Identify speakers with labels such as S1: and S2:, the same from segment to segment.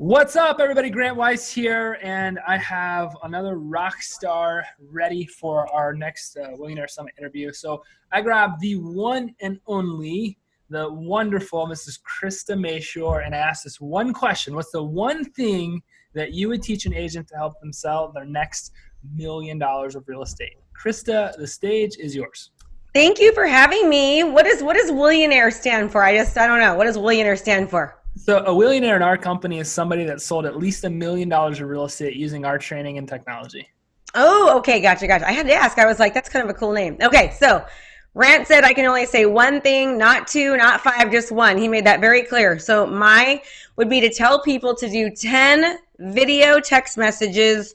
S1: What's up, everybody? Grant Weiss here, and I have another rock star ready for our next Millionaire Summit interview. So I grabbed the one and only, the wonderful Mrs. Krista Mashore, and I asked this one question. What's the one thing that you would teach an agent to help them sell their next $1 million of real estate? Krista, the stage is yours.
S2: Thank you for having me. What does Willionaire stand for? I don't know. What does Willionaire stand for?
S1: So a Willionaire in our company is somebody that sold at least $1 million of real estate using our training and technology.
S2: Oh, okay. Gotcha. I had to ask. I was like, that's kind of a cool name. Okay. So Rant said I can only say one thing, not two, not five, just one. He made that very clear. So my would be to tell people to do 10 video text messages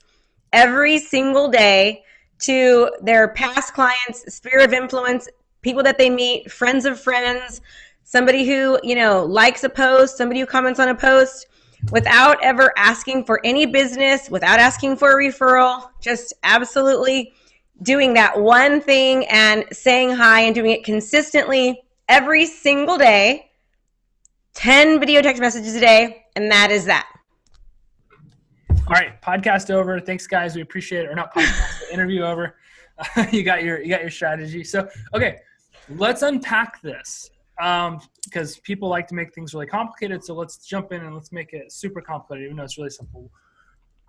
S2: every single day to their past clients, sphere of influence, people that they meet, friends of friends, somebody who, likes a post, somebody who comments on a post, without ever asking for any business, without asking for a referral, just absolutely doing that one thing and saying hi and doing it consistently every single day, 10 video text messages a day, and that is that.
S1: All right, podcast over. Thanks, guys. We appreciate it. Or not podcast, but interview over. You got your strategy. So, okay, let's unpack this. Because people like to make things really complicated. So let's jump in and let's make it super complicated, even though it's really simple.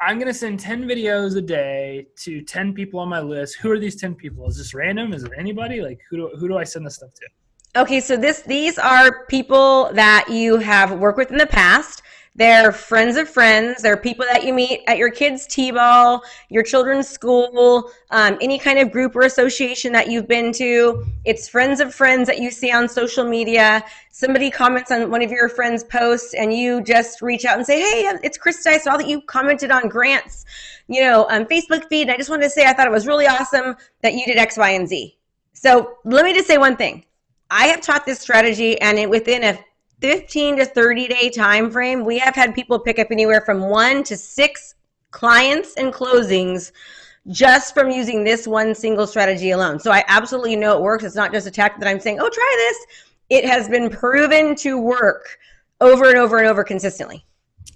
S1: I'm going to send 10 videos a day to 10 people on my list. Who are these 10 people? Is this random? Is there anybody? Like who do I send this stuff to?
S2: Okay. So these are people that you have worked with in the past. They're friends of friends. They're people that you meet at your kids' t-ball, your children's school, any kind of group or association that you've been to. It's friends of friends that you see on social media. Somebody comments on one of your friends' posts and you just reach out and say, hey, it's Krista. I saw that you commented on Grant's, Facebook feed. And I just wanted to say I thought it was really awesome that you did X, Y, and Z. So let me just say one thing. I have taught this strategy, and within a 15 to 30 day time frame, we have had people pick up anywhere from 1 to 6 clients and closings just from using this one single strategy alone. So I absolutely know it works. It's not just a tactic that I'm saying, oh, try this. It has been proven to work over and over and over consistently.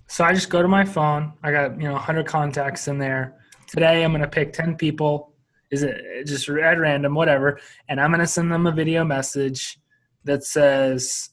S1: So I just go to my phone. I got 100 contacts in there. Today I'm going to pick 10 people. Is it just at random, whatever, and I'm going to send them a video message that says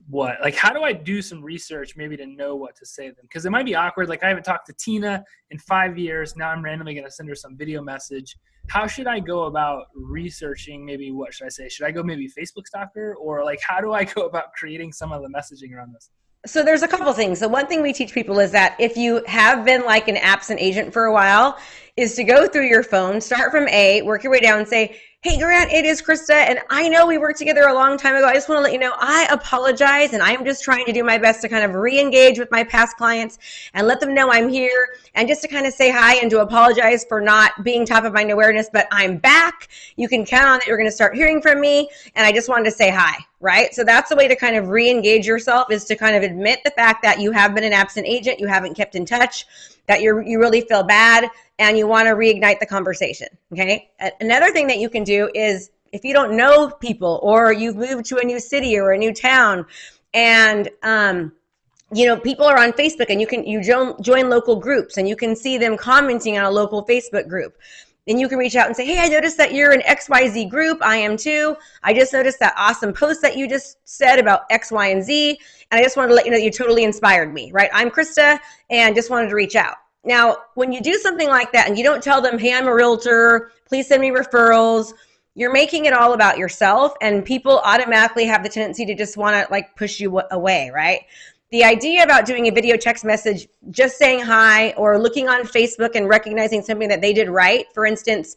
S1: what? Like, how do I do some research maybe to know what to say to them? Because it might be awkward. Like, I haven't talked to Tina in 5 years. Now I'm randomly going to send her some video message. How should I go about researching? Maybe what should I say? Should I go maybe Facebook stalker? Or like, how do I go about creating some of the messaging around this?
S2: So there's a couple things. So one thing we teach people is that if you have been like an absent agent for a while, is to go through your phone, start from A, work your way down and say, hey, Grant, it is Krista, and I know we worked together a long time ago. I just want to let you know I apologize, and I'm just trying to do my best to kind of re-engage with my past clients and let them know I'm here, and just to kind of say hi and to apologize for not being top of mind awareness, but I'm back. You can count on that you're going to start hearing from me, and I just wanted to say hi, right? So that's the way to kind of re-engage yourself, is to kind of admit the fact that you have been an absent agent, you haven't kept in touch, that you really feel bad, and you want to reignite the conversation, okay? Another thing that you can do is, if you don't know people, or you've moved to a new city or a new town, and people are on Facebook, and you join local groups, and you can see them commenting on a local Facebook group. Then you can reach out and say, hey, I noticed that you're an XYZ group. I am too. I just noticed that awesome post that you just said about X, Y, and Z. And I just wanted to let you know that you totally inspired me, right? I'm Krista, and just wanted to reach out. Now, when you do something like that and you don't tell them, hey, I'm a realtor, please send me referrals, you're making it all about yourself, and people automatically have the tendency to just want to push you away, right? The idea about doing a video text message, just saying hi, or looking on Facebook and recognizing something that they did right. For instance,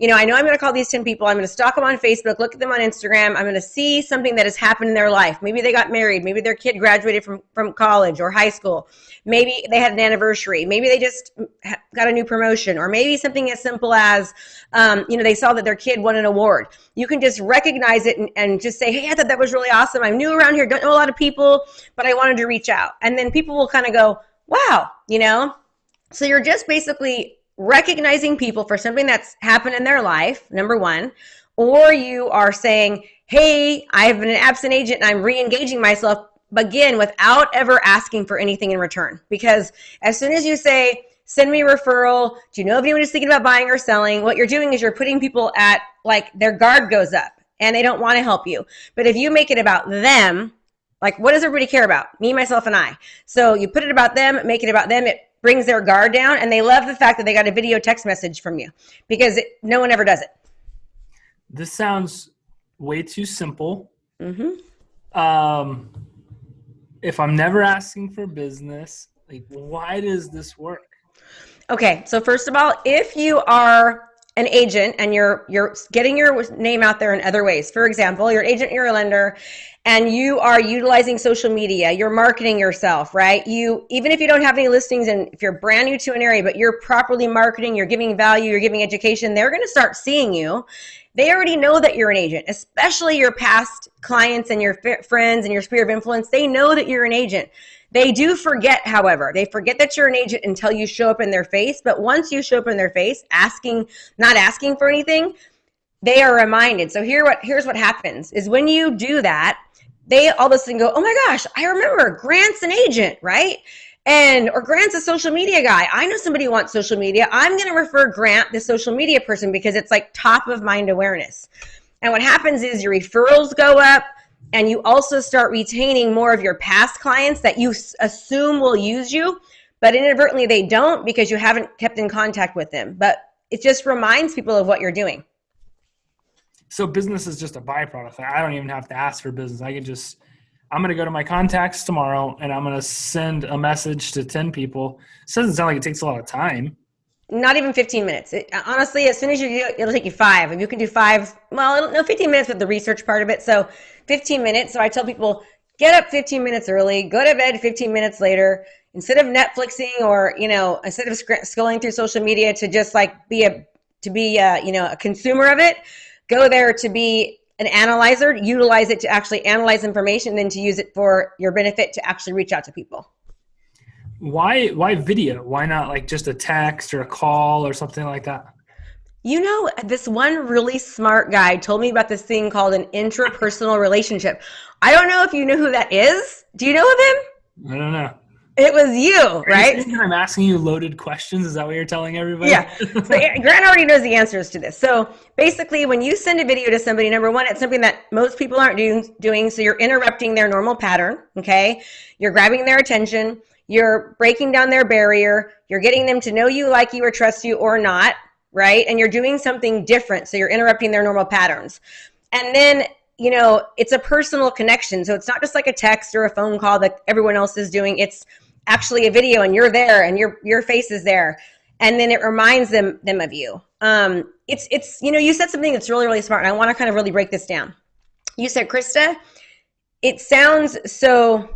S2: I know I'm going to call these 10 people. I'm going to stalk them on Facebook, look at them on Instagram. I'm going to see something that has happened in their life. Maybe they got married. Maybe their kid graduated from college or high school. Maybe they had an anniversary. Maybe they just got a new promotion. Or maybe something as simple as, they saw that their kid won an award. You can just recognize it and just say, hey, I thought that was really awesome. I'm new around here, don't know a lot of people, but I wanted to reach out. And then people will kind of go, wow, So you're just basically recognizing people for something that's happened in their life, number one, or you are saying, hey, I've been an absent agent and I'm re-engaging myself begin without ever asking for anything in return. Because as soon as you say, send me a referral, do you know if anyone is thinking about buying or selling? What you're doing is you're putting people at, like, their guard goes up and they don't want to help you. But if you make it about them, like, what does everybody care about? Me, myself, and I. So you put it about them, make it about them. It brings their guard down, and they love the fact that they got a video text message from you because no one ever does it.
S1: This sounds way too simple.
S2: Mm-hmm.
S1: If I'm never asking for business, like, why does this work?
S2: Okay, so first of all, if you are an agent and you're getting your name out there in other ways, for example, you're an agent, you're a lender, and you are utilizing social media, you're marketing yourself, right? Even if you don't have any listings and if you're brand new to an area, but you're properly marketing, you're giving value, you're giving education, they're going to start seeing you. They already know that you're an agent, especially your past clients and your friends and your sphere of influence. They know that you're an agent. They do forget, however. They forget that you're an agent until you show up in their face. But once you show up in their face, not asking for anything, they are reminded. So here's what happens is when you do that, they all of a sudden go, oh my gosh, I remember Grant's an agent, right? Or Grant's a social media guy. I know somebody who wants social media. I'm going to refer Grant, the social media person, because it's like top of mind awareness. And what happens is your referrals go up, and you also start retaining more of your past clients that you assume will use you, but inadvertently they don't because you haven't kept in contact with them. But it just reminds people of what you're doing.
S1: So business is just a byproduct. I don't even have to ask for business. I'm going to go to my contacts tomorrow and I'm going to send a message to 10 people. It doesn't sound like it takes a lot of time.
S2: Not even 15 minutes. Honestly, as soon as you do it, it'll take you 5. If you can do 5, 15 minutes with the research part of it. So 15 minutes. So I tell people, get up 15 minutes early, go to bed 15 minutes later. Instead of Netflixing or, instead of scrolling through social media to just like be a consumer of it, go there to be an analyzer, utilize it to actually analyze information, and then to use it for your benefit to actually reach out to people.
S1: Why video? Why not like just a text or a call or something like that?
S2: This one really smart guy told me about this thing called an intrapersonal relationship. I don't know if you know who that is. Do you know of him?
S1: I don't know.
S2: It was you, right?
S1: Are you saying I'm asking you loaded questions? Is that what you're telling everybody?
S2: Yeah. So Grant already knows the answers to this. So basically, when you send a video to somebody, number one, it's something that most people aren't doing. So you're interrupting their normal pattern, okay? You're grabbing their attention. You're breaking down their barrier. You're getting them to know you, like you, or trust you or not, right? And you're doing something different. So you're interrupting their normal patterns. And then, it's a personal connection. So it's not just like a text or a phone call that everyone else is doing. It's actually a video and you're there and your face is there. And then it reminds them of you. You said something that's really, really smart. And I want to kind of really break this down. You said, Krista, it sounds so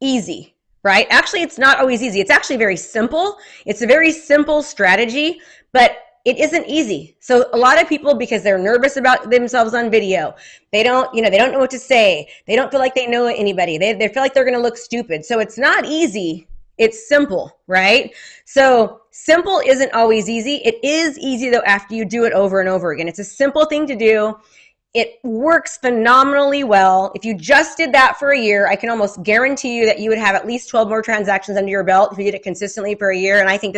S2: easy. Right? Actually, it's not always easy. It's actually very simple. It's a very simple strategy, but it isn't easy. So a lot of people, because they're nervous about themselves on video, they don't know what to say. They don't feel like they know anybody. They feel like they're going to look stupid. So it's not easy. It's simple, right? So simple isn't always easy. It is easy though after you do it over and over again. It's a simple thing to do. It works phenomenally well. If you just did that for a year, I can almost guarantee you that you would have at least 12 more transactions under your belt if you did it consistently for a year. And I think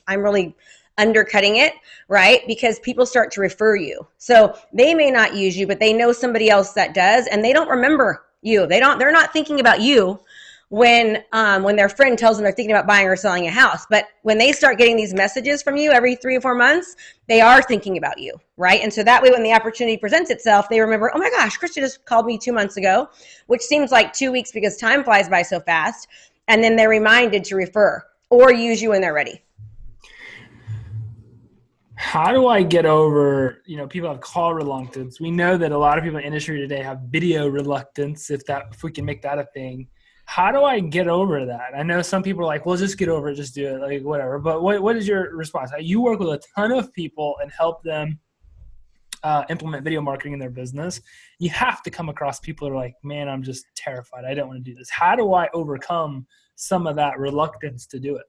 S2: I'm really undercutting it, right? Because people start to refer you. So they may not use you, but they know somebody else that does, and they don't remember you. They're not thinking about you when their friend tells them they're thinking about buying or selling a house. But when they start getting these messages from you every 3 or 4 months, they are thinking about you, right? And so that way, when the opportunity presents itself, they remember, oh my gosh, Krista just called me 2 months ago, which seems like 2 weeks because time flies by so fast. And then they're reminded to refer or use you when they're ready.
S1: How do I get over, people have call reluctance. We know that a lot of people in the industry today have video reluctance, if we can make that a thing. How do I get over that? I know some people are like, well, just get over it, just do it, like whatever. But what is your response? You work with a ton of people and help them implement video marketing in their business. You have to come across people who are like, man, I'm just terrified. I don't want to do this. How do I overcome some of that reluctance to do it?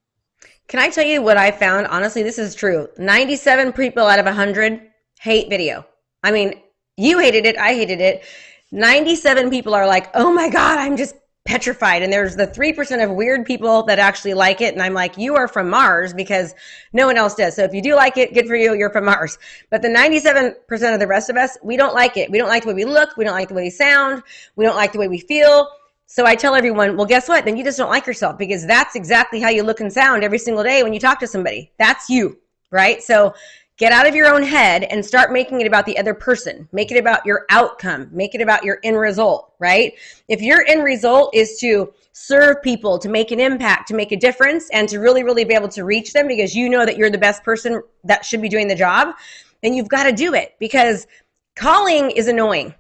S2: Can I tell you what I found? Honestly, this is true. 97 people out of 100 hate video. I mean, you hated it. I hated it. 97 people are like, oh my God, I'm just petrified. And there's the 3% of weird people that actually like it. And I'm like, you are from Mars because no one else does. So if you do like it, good for you. You're from Mars. But the 97% of the rest of us, we don't like it. We don't like the way we look. We don't like the way we sound. We don't like the way we feel. So I tell everyone, well, guess what? Then you just don't like yourself, because that's exactly how you look and sound every single day when you talk to somebody. That's you, right? So get out of your own head and start making it about the other person. Make it about your outcome. Make it about your end result, right? If your end result is to serve people, to make an impact, to make a difference, and to really, really be able to reach them because you know that you're the best person that should be doing the job, then you've got to do it, because calling is annoying.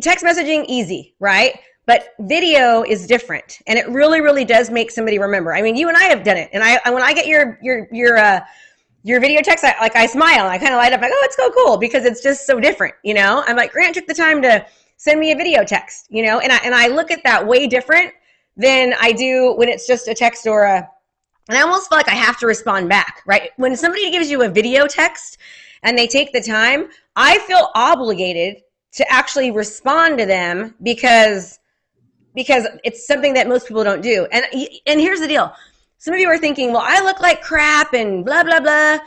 S2: Text messaging, easy, right? But video is different, and it really, really does make somebody remember. I mean, you and I have done it, and when I get your video text, I smile, and I kind of light up, like, oh, it's so cool, because it's just so different, you know. I'm like, Grant took the time to send me a video text, you know, and I look at that way different than I do when it's just a text and I almost feel like I have to respond back, right? When somebody gives you a video text and they take the time, I feel obligated to actually respond to them because it's something that most people don't do. And here's the deal. Some of you are thinking, well, I look like crap and blah, blah, blah.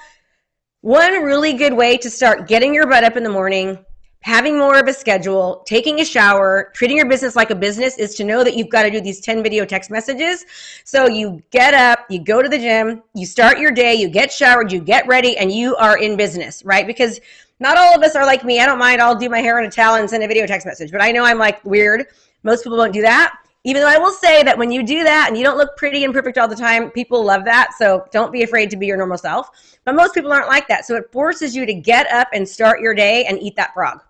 S2: One really good way to start getting your butt up in the morning, having more of a schedule, taking a shower, treating your business like a business, is to know that you've got to do these 10 video text messages. So you get up, you go to the gym, you start your day, you get showered, you get ready, and you are in business, right? Because not all of us are like me. I don't mind. I'll do my hair in a towel and send a video text message. But I know I'm like weird. Most people don't do that. Even though I will say that when you do that and you don't look pretty and perfect all the time, people love that. So don't be afraid to be your normal self. But most people aren't like that. So it forces you to get up and start your day and eat that frog.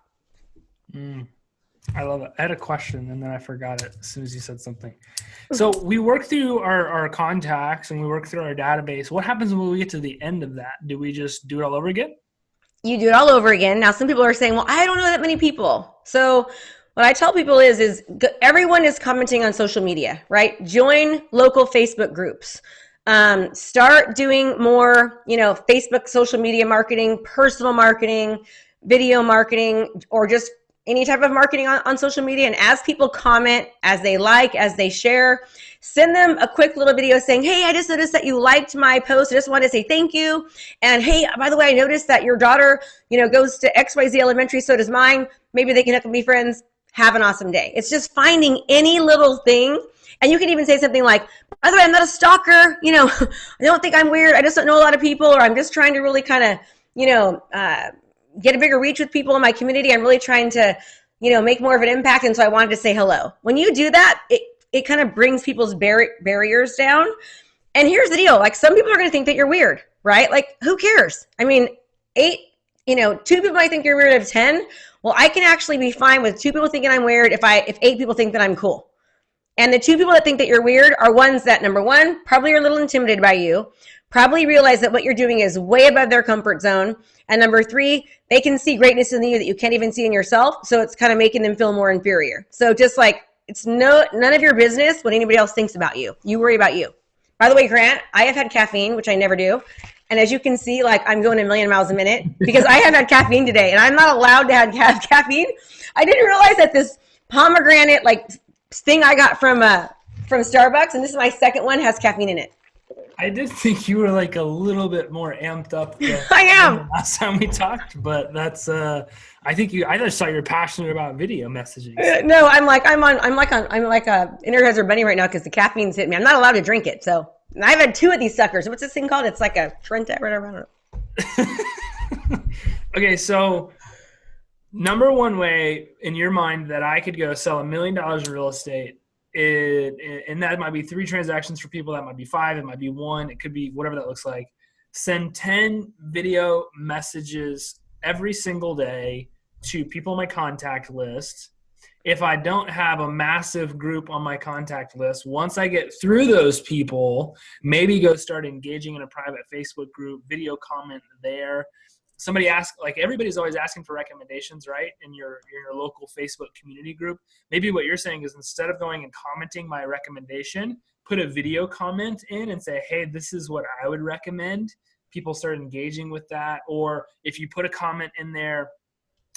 S1: I love it. I had a question and then I forgot it as soon as you said something. So we work through our contacts and we work through our database. What happens when we get to the end of that? Do we just do it all over again?
S2: You do it all over again. Now, some people are saying, well, I don't know that many people. So what I tell people is everyone is commenting on social media, right? Join local Facebook groups. Start doing more, Facebook social media marketing, personal marketing, video marketing, or just any type of marketing on social media. And as people comment, as they like, as they share, send them a quick little video saying, hey, I just noticed that you liked my post. I just wanted to say thank you. And hey, by the way, I noticed that your daughter, goes to XYZ Elementary, so does mine. Maybe they can hook and be friends. Have an awesome day. It's just finding any little thing. And you can even say something like, by the way, I'm not a stalker. I don't think I'm weird. I just don't know a lot of people, or I'm just trying to really kind of, get a bigger reach with people in my community. I'm really trying to, make more of an impact. And so I wanted to say hello. When you do that, it kind of brings people's barriers down. And here's the deal. Like, some people are going to think that you're weird, right? Like, who cares? I mean, 2 people might think you're weird out of 10. Well, I can actually be fine with 2 people thinking I'm weird if 8 people think that I'm cool. And the 2 people that think that you're weird are ones that, number one, probably are a little intimidated by you, probably realize that what you're doing is way above their comfort zone. And number 3, they can see greatness in you that you can't even see in yourself. So it's kind of making them feel more inferior. So just like, it's none of your business what anybody else thinks about you. You worry about you. By the way, Grant, I have had caffeine, which I never do. And as you can see, like, I'm going a million miles a minute because I have had caffeine today, and I'm not allowed to have caffeine. I didn't realize that this pomegranate thing I got from Starbucks, and this is my second one, has caffeine in it.
S1: I did think you were a little bit more amped up than
S2: I am.
S1: Last time we talked, but that's I just saw you're passionate about video messaging.
S2: No, I'm like a Energizer bunny right now because the caffeine's hit me. I'm not allowed to drink it, so I've had 2 of these suckers. What's this thing called? It's like a Trenta or whatever. I don't know.
S1: Okay, so number one way in your mind that I could go sell $1 million in real estate, and that might be 3 transactions for people. That might be 5. It might be 1. It could be whatever that looks like. Send 10 video messages every single day to people on my contact list. If I don't have a massive group on my contact list, once I get through those people, maybe go start engaging in a private Facebook group, video comment there. Somebody asked, everybody's always asking for recommendations, right? In your local Facebook community group. Maybe what you're saying is, instead of going and commenting my recommendation, put a video comment in and say, hey, this is what I would recommend. People start engaging with that. Or if you put a comment in there,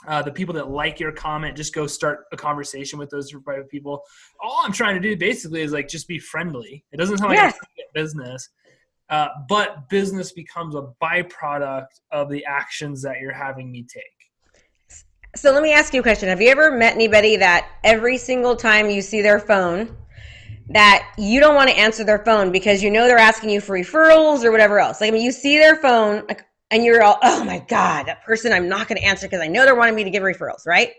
S1: The people that like your comment, just go start a conversation with those private people. All I'm trying to do basically is like just be friendly. It doesn't sound like I'm trying to get business, but business becomes a byproduct of the actions that you're having me take.
S2: So let me ask you a question. Have you ever met anybody that every single time you see their phone, that you don't want to answer their phone because you know they're asking you for referrals or whatever else? Like, I mean, you see their phone and you're all, oh my God, that person I'm not going to answer because I know they're wanting me to give referrals, right?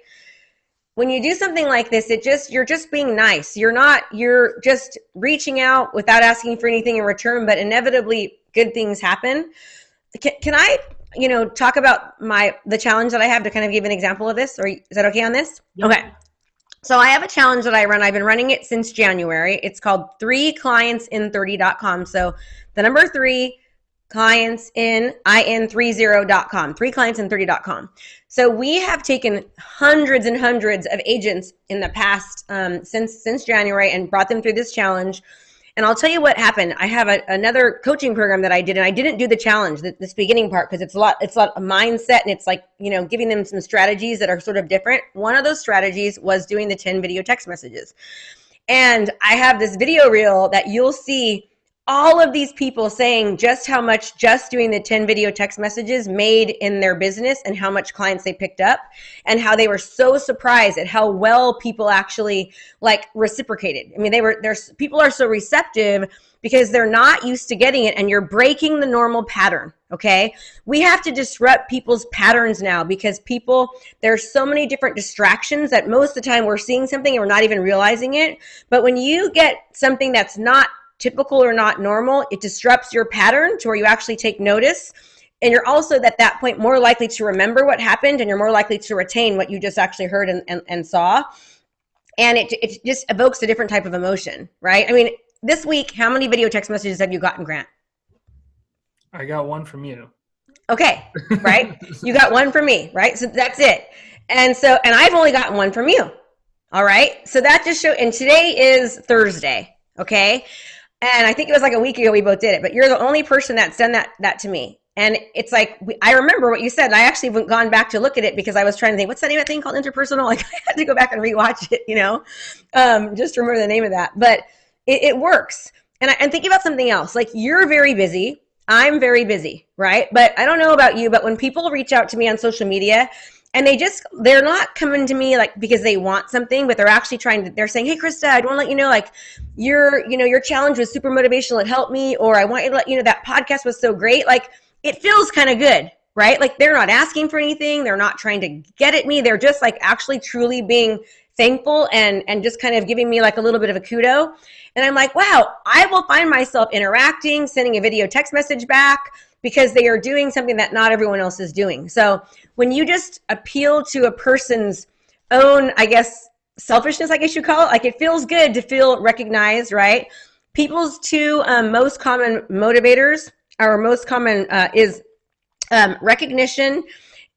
S2: When you do something like this, you're just being nice. You're just reaching out without asking for anything in return, but inevitably good things happen. Can I, talk about the challenge that I have to kind of give an example of this? Or is that okay on this?
S1: Yep.
S2: Okay. So I have a challenge that I run. I've been running it since January. It's called 3clientsin30.com. So the number 3 clients in in30.com, 3clientsin30.com. So we have taken hundreds and hundreds of agents in the past since January and brought them through this challenge. And I'll tell you what happened. I have another coaching program that I did, and I didn't do the challenge, this beginning part, because it's a lot of mindset, and it's like, giving them some strategies that are sort of different. One of those strategies was doing the 10 video text messages. And I have this video reel that you'll see all of these people saying just how much just doing the 10 video text messages made in their business and how much clients they picked up and how they were so surprised at how well people actually like reciprocated. I mean, people are so receptive because they're not used to getting it, and you're breaking the normal pattern. Okay. We have to disrupt people's patterns now because there's so many different distractions that most of the time we're seeing something and we're not even realizing it. But when you get something that's not typical or not normal, it disrupts your pattern to where you actually take notice. And you're also at that point more likely to remember what happened, and you're more likely to retain what you just actually heard and saw. And it just evokes a different type of emotion, right? I mean, this week, how many video text messages have you gotten, Grant?
S1: I got one from you.
S2: Okay, right? You got one from me, right? So that's it. And I've only gotten one from you. All right. So that just shows, and today is Thursday. Okay. And I think it was like a week ago we both did it, but you're the only person that sent that to me. And it's like, I remember what you said, and I actually haven't gone back to look at it because I was trying to think, what's that name of that thing called Intrapersonal? Like, I had to go back and rewatch it, just to remember the name of that. But it works. And I'm thinking about something else. Like, you're very busy. I'm very busy, right? But I don't know about you, but when people reach out to me on social media, and they're not coming to me like because they want something, but they're actually they're saying, hey, Krista, I want to let you know, like your challenge was super motivational. It helped me. Or I want you to let you know that podcast was so great. Like, it feels kind of good, right? Like, they're not asking for anything. They're not trying to get at me. They're just like actually truly being thankful and just kind of giving me like a little bit of a kudo. And I'm like, wow, I will find myself interacting, sending a video text message back, because they are doing something that not everyone else is doing. So when you just appeal to a person's own, I guess, selfishness, I guess you call it, like, it feels good to feel recognized, right? People's two most common motivators is recognition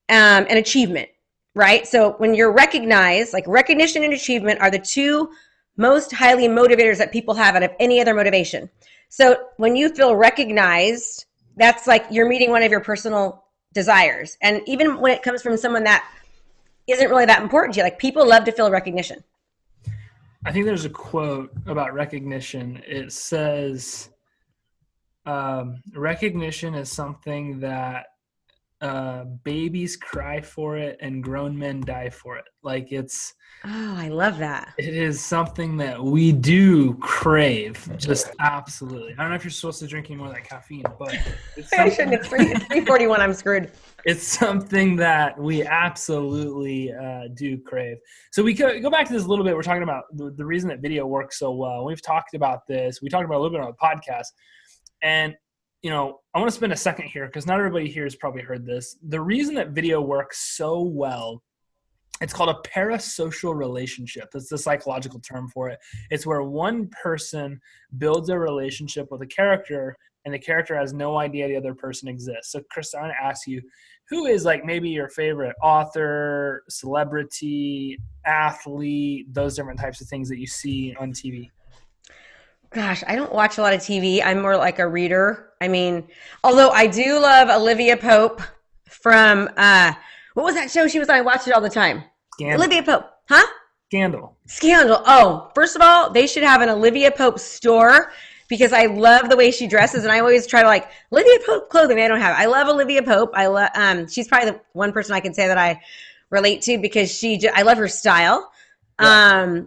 S2: and achievement, right? So when you're recognized, like, recognition and achievement are the two most highly motivators that people have out of any other motivation. So when you feel recognized, that's like you're meeting one of your personal desires. And even when it comes from someone that isn't really that important to you, like, people love to feel recognition.
S1: I think there's a quote about recognition. It says, recognition is something that babies cry for it and grown men die for it. Like,
S2: I love that.
S1: It is something that we do crave, just absolutely. I don't know if you're supposed to drink any more of that caffeine, but
S2: I shouldn't. It's 3:41. I'm screwed.
S1: It's something that we absolutely do crave. So we go back to this a little bit. We're talking about the reason that video works so well. We've talked about this. We talked about a little bit on the podcast. And, I want to spend a second here because not everybody here has probably heard this. The reason that video works so well, it's called a parasocial relationship. That's the psychological term for it. It's where one person builds a relationship with a character, and the character has no idea the other person exists. So, Krista, I want to ask you, who is like maybe your favorite author, celebrity, athlete, those different types of things that you see on TV?
S2: Gosh, I don't watch a lot of TV. I'm more like a reader. I mean, although I do love Olivia Pope from What was that show she was on? I watched it all the time.
S1: Scandal.
S2: Olivia Pope. Huh?
S1: Scandal.
S2: Scandal. Oh, first of all, they should have an Olivia Pope store because I love the way she dresses, and I always try to like Olivia Pope clothing. I don't have. I love Olivia Pope. I love. She's probably the one person I can say that I relate to because I love her style. Yeah.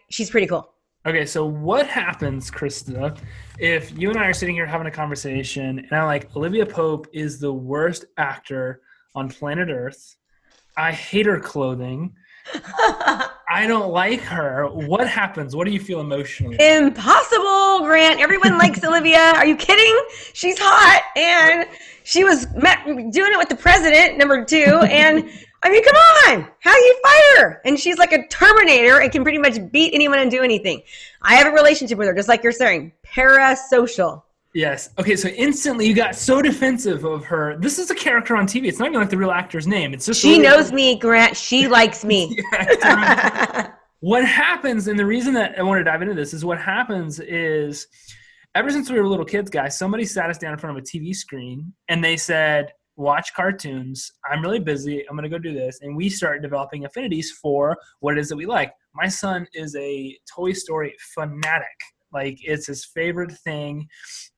S2: She's pretty cool.
S1: Okay, so what happens, Krista, if you and I are sitting here having a conversation and I'm like, Olivia Pope is the worst actor on planet Earth. I hate her clothing. I don't like her. What happens? What do you feel emotionally?
S2: Impossible, Grant. Everyone likes Olivia. Are you kidding? She's hot, and she was doing it with the president, number 2, and I mean, come on. How do you fight her? And she's like a Terminator and can pretty much beat anyone and do anything. I have a relationship with her, just like you're saying. Parasocial.
S1: Yes. Okay, so instantly you got so defensive of her. This is a character on TV. It's not even like the real actor's name. It's just
S2: she knows me, Grant. She likes me.
S1: What happens, and the reason that I want to dive into this is what happens is ever since we were little kids, guys, somebody sat us down in front of a TV screen and they said, watch cartoons. I'm really busy. I'm going to go do this. And we start developing affinities for what it is that we like. My son is a Toy Story fanatic. Like, it's his favorite thing.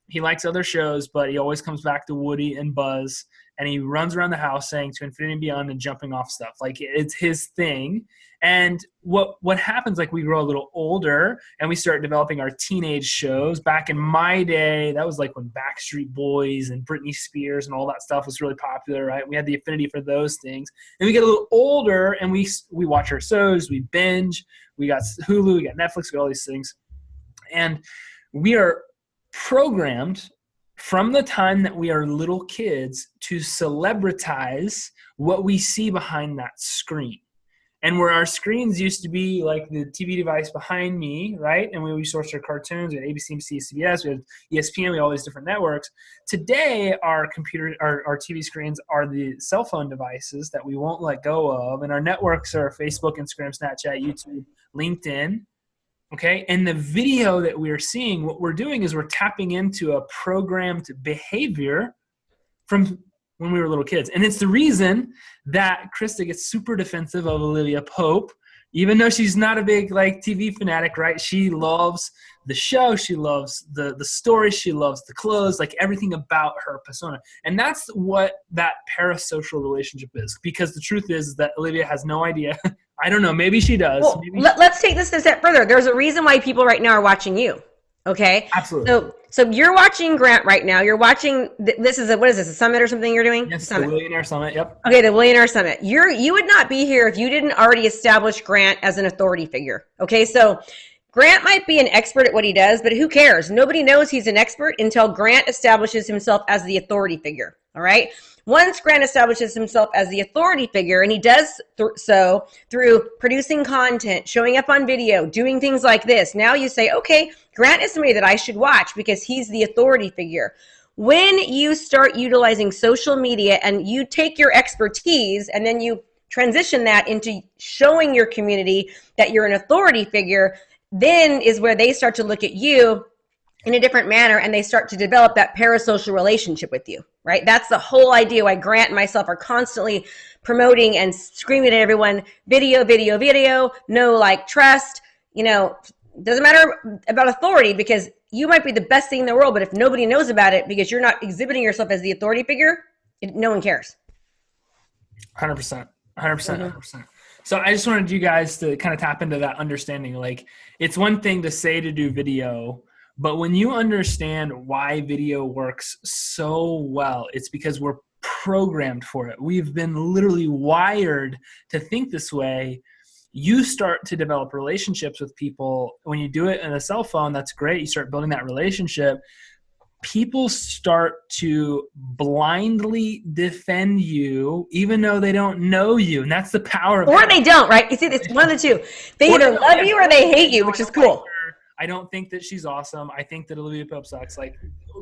S1: He likes other shows, but he always comes back to Woody and Buzz, and he runs around the house saying to infinity and beyond and jumping off stuff. Like, it's his thing. And what happens, like, we grow a little older and we start developing our teenage shows. Back in my day, that was like when Backstreet Boys and Britney Spears and all that stuff was really popular, right? We had the affinity for those things. And we get a little older and we watch our shows, we binge, we got Hulu, we got Netflix, we got all these things. And we are programmed from the time that we are little kids to celebritize what we see behind that screen. And where our screens used to be like the TV device behind me, right? And we sourced our cartoons, we had ABC, NBC, CBS, we had ESPN, we had all these different networks. Today, our TV screens are the cell phone devices that we won't let go of. And our networks are Facebook, Instagram, Snapchat, YouTube, LinkedIn. Okay, and the video that we are seeing, what we're doing is we're tapping into a programmed behavior from when we were little kids. And it's the reason that Krista gets super defensive of Olivia Pope, even though she's not a big like TV fanatic, right? She loves the show, she loves the story, she loves the clothes, like everything about her persona. And that's what that parasocial relationship is. Because the truth is that Olivia has no idea. I don't know. Maybe she does.
S2: Well, let's take this a step further. There's a reason why people right now are watching you. Okay.
S1: Absolutely.
S2: So you're watching Grant right now. You're watching. What is this? A summit or something you're doing?
S1: Yes,
S2: Summit.
S1: The Millionaire Summit. Yep.
S2: Okay, the Millionaire Summit. You would not be here if you didn't already establish Grant as an authority figure. Okay, so Grant might be an expert at what he does, but who cares? Nobody knows he's an expert until Grant establishes himself as the authority figure. All right. Once Grant establishes himself as the authority figure, and he does so through producing content, showing up on video, doing things like this, now you say, okay, Grant is somebody that I should watch because he's the authority figure. When you start utilizing social media and you take your expertise and then you transition that into showing your community that you're an authority figure, then is where they start to look at you in a different manner, and they start to develop that parasocial relationship with you, right? That's the whole idea why Grant and myself are constantly promoting and screaming at everyone, video, video, video, no like trust, doesn't matter about authority because you might be the best thing in the world, but if nobody knows about it because you're not exhibiting yourself as the authority figure, no one cares.
S1: 100%. 100%. So I just wanted you guys to kind of tap into that understanding. Like, it's one thing to say to do video, but when you understand why video works so well, it's because we're programmed for it. We've been literally wired to think this way. You start to develop relationships with people. When you do it in a cell phone, that's great. You start building that relationship. People start to blindly defend you even though they don't know you. And that's the power of it.
S2: Or they don't, right? You see, it's one of the two. They either love you or they hate you, which is cool.
S1: I don't think that she's awesome. I think that Olivia Pope sucks. Like,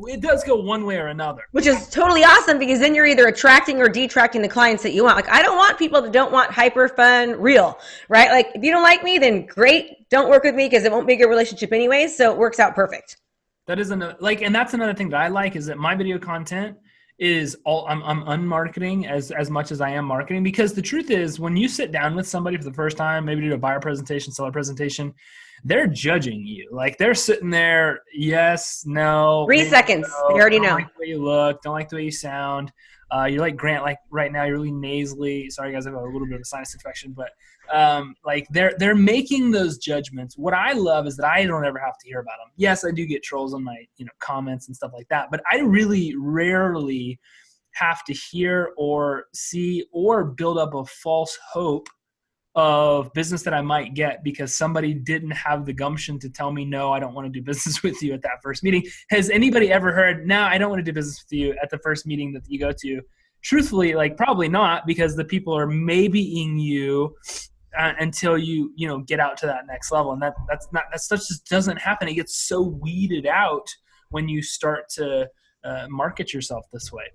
S1: it does go one way or another.
S2: Which is totally awesome because then you're either attracting or detracting the clients that you want. Like, I don't want people that don't want hyper fun, real, right? Like, if you don't like me, then great. Don't work with me because it won't be a good relationship anyways. So it works out perfect.
S1: That is and that's another thing that I like is that my video content is I'm unmarketing as much as I am marketing, because the truth is when you sit down with somebody for the first time, maybe do a buyer presentation, seller presentation, they're judging you. Like they're sitting there, yes, no,
S2: 3 seconds.
S1: no,
S2: They already
S1: don't
S2: know.
S1: like the way you look, don't like the way you sound. You're like Grant, like right now you're really nasally. Sorry guys, I have a little bit of a sinus infection, but like they're making those judgments. What I love is that I don't ever have to hear about them. Yes, I do get trolls on my comments and stuff like that, but I really rarely have to hear or see or build up a false hope of business that I might get because somebody didn't have the gumption to tell me, no, I don't want to do business with you at that first meeting. Has anybody ever heard, no, I don't want to do business with you at the first meeting that you go to? Truthfully, like probably not, because the people are maybe-ing you until you get out to that next level. And that stuff just doesn't happen. It gets so weeded out when you start to market yourself this way.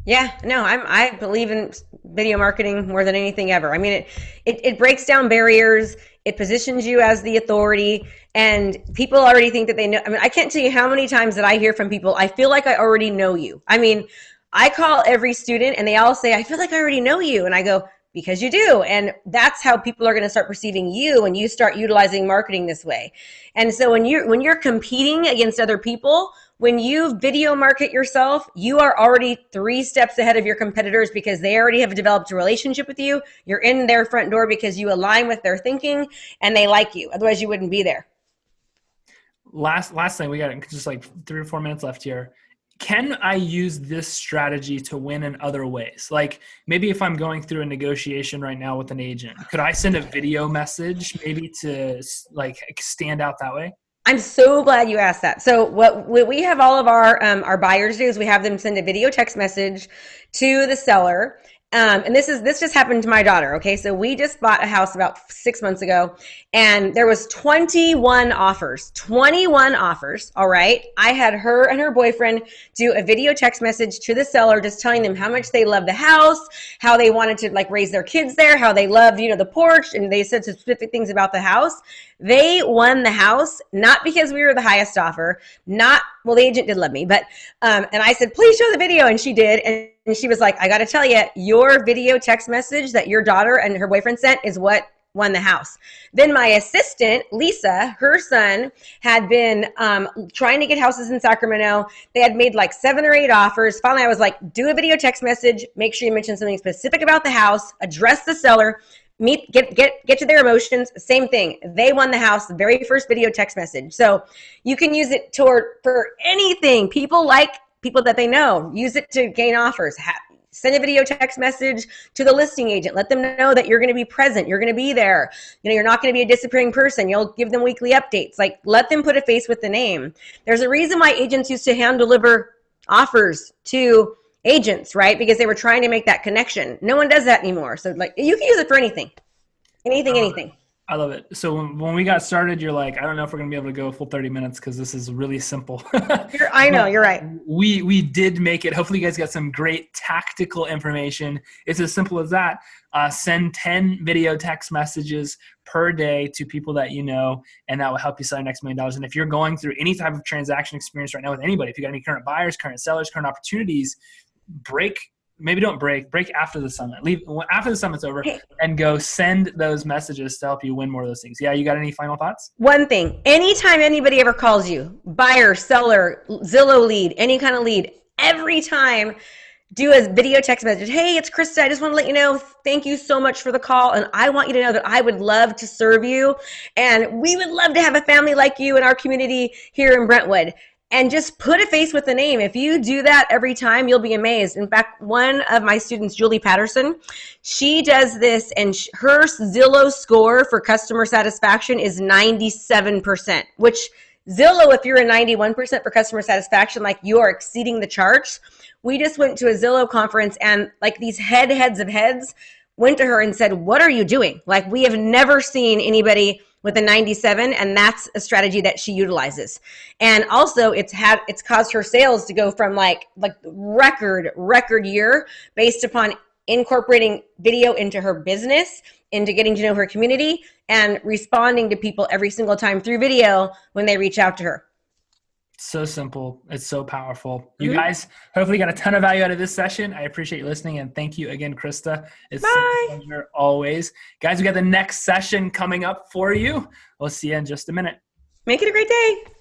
S2: Yeah, no, I believe in video marketing more than anything ever. I mean, it breaks down barriers. It positions you as the authority, and people already think that they know. I mean, I can't tell you how many times that I hear from people, I feel like I already know you. I mean, I call every student and they all say, I feel like I already know you. And I go, because you do. And that's how people are going to start perceiving you when you start utilizing marketing this way. And so when you're competing against other people, when you video market yourself, you are already 3 steps ahead of your competitors because they already have developed a relationship with you. You're in their front door because you align with their thinking and they like you. Otherwise you wouldn't be there.
S1: Last thing, we got just like 3 or 4 minutes left here. Can I use this strategy to win in other ways? Like maybe if I'm going through a negotiation right now with an agent, could I send a video message maybe to like stand out that way?
S2: I'm so glad you asked that. So what we have all of our buyers do is we have them send a video text message to the seller. And this just happened to my daughter. Okay. So we just bought a house about 6 months ago and there was 21 offers. All right. I had her and her boyfriend do a video text message to the seller, just telling them how much they love the house, how they wanted to like raise their kids there, how they loved, the porch. And they said specific things about the house. They won the house, not because we were the highest offer, well, the agent did love me, but, and I said, please show the video. And she did. And she was like, I got to tell you, your video text message that your daughter and her boyfriend sent is what won the house. Then my assistant, Lisa, her son had been trying to get houses in Sacramento. They had made like 7 or 8 offers. Finally, I was like, do a video text message. Make sure you mention something specific about the house. Address the seller. Get to their emotions. Same thing. They won the house, the very first video text message. So you can use it for anything. People like people that they know. Use it to gain offers. Send a video text message to the listing agent. Let them know that you're going to be present. You're going to be there. You're not going to be a disappearing person. You'll give them weekly updates. Like let them put a face with the name. There's a reason why agents used to hand deliver offers to agents, right? Because they were trying to make that connection. No one does that anymore. So like you can use it for anything. Anything.
S1: I love it. So when we got started, you're like, I don't know if we're going to be able to go a full 30 minutes because this is really simple.
S2: I know, you're right.
S1: We did make it. Hopefully you guys got some great tactical information. It's as simple as that. Send 10 video text messages per day to people that you know, and that will help you sell your next $1 million. And if you're going through any type of transaction experience right now with anybody, if you got any current buyers, current sellers, current opportunities, break after the summit. Leave after the summit's over and go send those messages to help you win more of those things. Yeah, you got any final thoughts?
S2: One thing, anytime anybody ever calls you, buyer, seller, Zillow lead, any kind of lead, every time do a video text message. Hey, it's Krista. I just want to let you know, thank you so much for the call. And I want you to know that I would love to serve you. And we would love to have a family like you in our community here in Brentwood. And just put a face with the name. If you do that every time, you'll be amazed. In fact, one of my students, Julie Patterson, she does this, and her Zillow score for customer satisfaction is 97%, which Zillow, if you're a 91% for customer satisfaction, like you are exceeding the charts. We just went to a Zillow conference and like these heads of heads went to her and said, what are you doing? Like we have never seen anybody with a 97, and that's a strategy that she utilizes. And also it's caused her sales to go from like record year based upon incorporating video into her business, into getting to know her community, and responding to people every single time through video when they reach out to her.
S1: So simple. It's so powerful. You guys hopefully got a ton of value out of this session. I appreciate you listening, and thank you again, Krista. It's
S2: Bye.
S1: a pleasure always. Guys, we got the next session coming up for you. We'll see you in just a minute.
S2: Make it a great day.